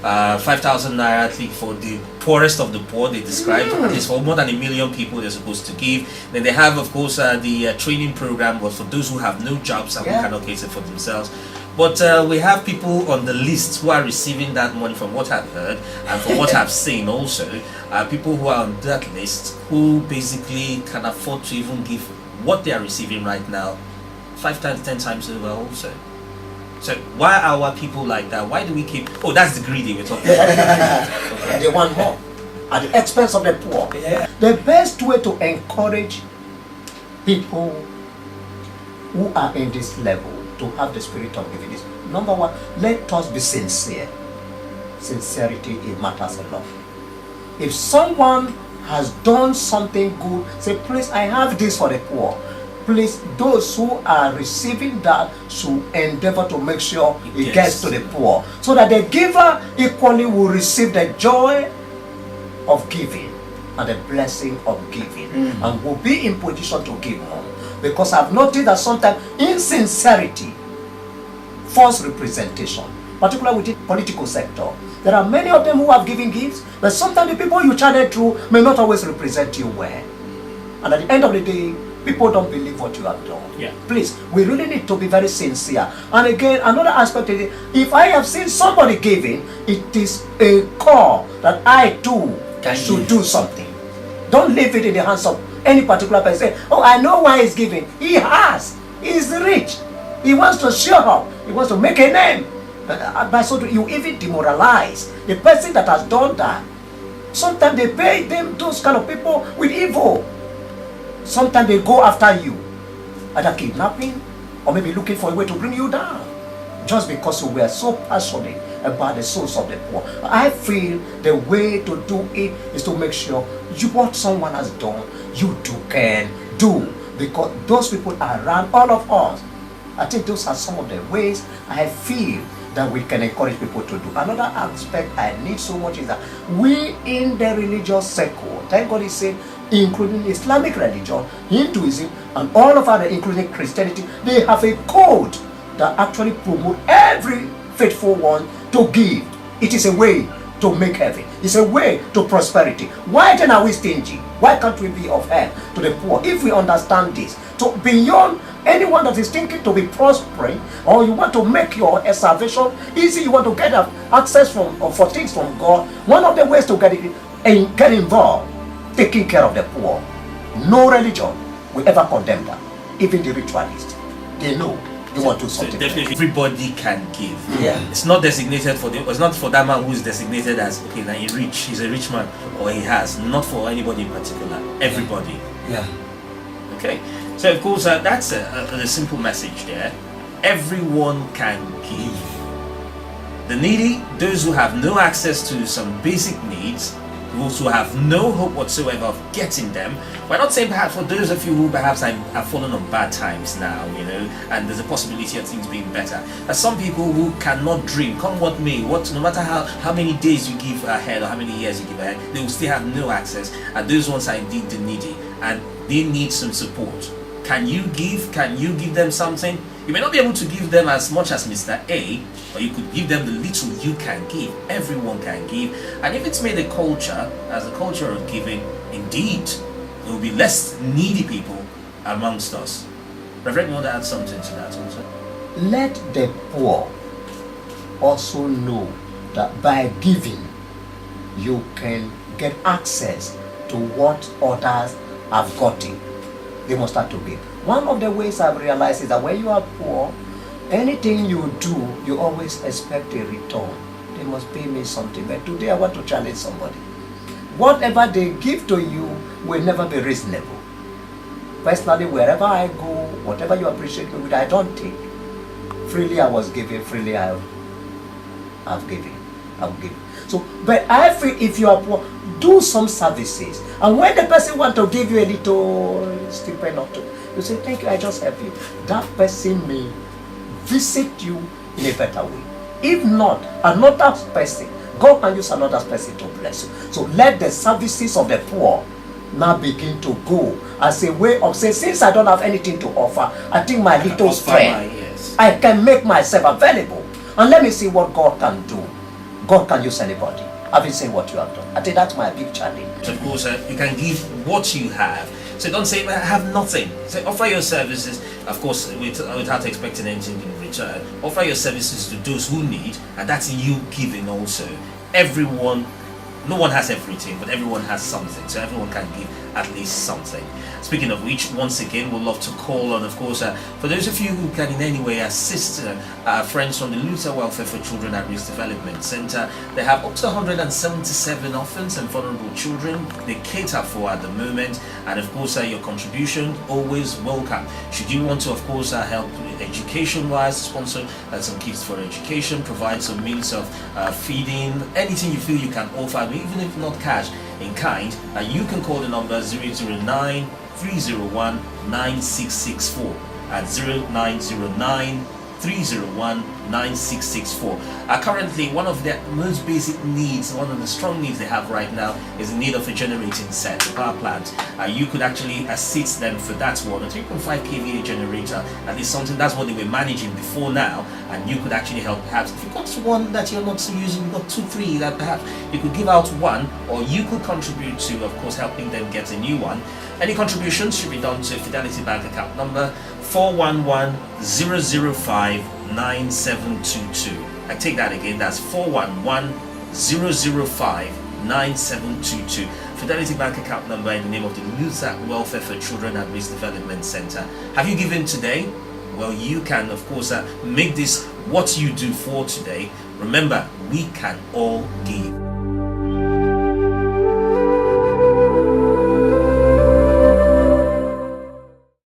5,000 naira at least for the poorest of the poor. They described at least for more than 1 million people they're supposed to give. Then they have, of course, the training program was for those who have no jobs and who cannot cater for themselves. But we have people on the list who are receiving that money from what I've heard and from what I've seen also. People who are on that list who basically can afford to even give what they are receiving right now 5 times, 10 times over also. So why are our people like that? Why do we keep... Oh, that's the greedy we're talking about. They want more at the expense of the poor. Yeah. The best way to encourage people who are in this level to have the spirit of giving is, number one, let us be sincere. Sincerity, it matters a lot. If someone has done something good, say, please, I have this for the poor. Please, those who are receiving that should endeavor to make sure it gets to the poor, so that the giver equally will receive the joy of giving and the blessing of giving, and will be in position to give more. Because I've noticed that sometimes insincerity, false representation, particularly within the political sector, there are many of them who have given gifts, but sometimes the people you channel through may not always represent you well. And at the end of the day, people don't believe what you have done. Yeah. Please, we really need to be very sincere. And again, another aspect is, if I have seen somebody giving, it is a call that I too should do something. Don't leave it in the hands of any particular person. Say, oh, I know why he's giving. He has. He's rich. He wants to show up. He wants to make a name. By so you even demoralize the person that has done that. Sometimes they pay them, those kind of people, with evil. Sometimes they go after you, either kidnapping or maybe looking for a way to bring you down, just because you were so passionate about the souls of the poor. I feel the way to do it is to make sure what someone has done, you too can do, because those people are around all of us. I think those are some of the ways I feel that we can encourage people to do. Another aspect I need so much is that we in the religious circle, thank God he said, including Islamic religion, Hinduism, and all of other, including Christianity, they have a code that actually promote every faithful one to give. It is a way to make heaven. It's a way to prosperity. Why then are we stingy? Why can't we be of help to the poor if we understand this? So beyond anyone that is thinking to be prospering, or you want to make your salvation easy, you want to get access for things from God, one of the ways to get involved, taking care of the poor. No religion will ever condemn that. Even the ritualists, they know they want to do something. So definitely, everybody can give. Yeah. It's not designated for them. It's not for that man who is designated as okay, now he's a rich man, or he has. Not for anybody in particular. Everybody. Yeah. Okay. So of course that's a simple message there. Everyone can give. The needy, those who have no access to some basic needs, those who have no hope whatsoever of getting them. We're not saying perhaps for those of you who perhaps have fallen on bad times now, and there's a possibility of things being better. There's some people who cannot dream, come what may, no matter how many days you give ahead or how many years you give ahead, they will still have no access. And those ones are indeed the needy, and they need some support. Can you give? Can you give them something? You may not be able to give them as much as Mr. A, but you could give them the little you can give. Everyone can give. And if it's made a culture, as a culture of giving, indeed, there will be less needy people amongst us. Reverend, you want to add something to that also? Let the poor also know that by giving, you can get access to what others have gotten. They must start to give. One of the ways I've realized is that when you are poor, anything you do, you always expect a return. They must pay me something. But today I want to challenge somebody. Whatever they give to you will never be reasonable. Personally, wherever I go, whatever you appreciate me with, I don't take. Freely I was given, freely I've given. So, but I feel if you are poor, do some services. And when the person wants to give you a little stipend or two, you say, thank you, I just help you. That person may visit you in a better way. If not, another person, God can use another person to bless you. So let the services of the poor now begin to go as a way of saying, since I don't have anything to offer, I think my little strength, I can make myself available. And let me see what God can do. God can use anybody. Having seen what you have done, I think that's my big challenge. So of course, you can give what you have. So don't say, I have nothing. So offer your services, of course, without expecting anything in return. Offer your services to those who need, and that's you giving also. Everyone, no one has everything, but everyone has something. So everyone can give at least something. Speaking of which, once again, we'd love to call on, of course, for those of you who can in any way assist friends from the Luther Welfare for Children at Risk Development Center. They have up to 177 orphans and vulnerable children they cater for at the moment, and of course, your contribution always welcome. Should you want to, of course, help education-wise, sponsor some kits for education, provide some means of feeding, anything you feel you can offer, even if not cash, in kind, you can call the number 009 301 9664 at 0909 301 9664. Currently, one of their most basic needs, one of the strong needs they have right now, is the need of a generating set, a power plant. You could actually assist them for that one, a 3.5 kVA generator, at least something that's what they were managing before now, and you could actually help. Perhaps if you've got one that you're not using, you've got 2, 3 that perhaps you could give out one, or you could contribute to, of course, helping them get a new one. Any contributions should be done to Fidelity Bank account number 411-005-9722. I take that again, that's 411-005-9722. Fidelity Bank account number in the name of the Luther Welfare for Children at Risk Development Center. Have you given today? Well, you can, of course, make this what you do for today. Remember, we can all give.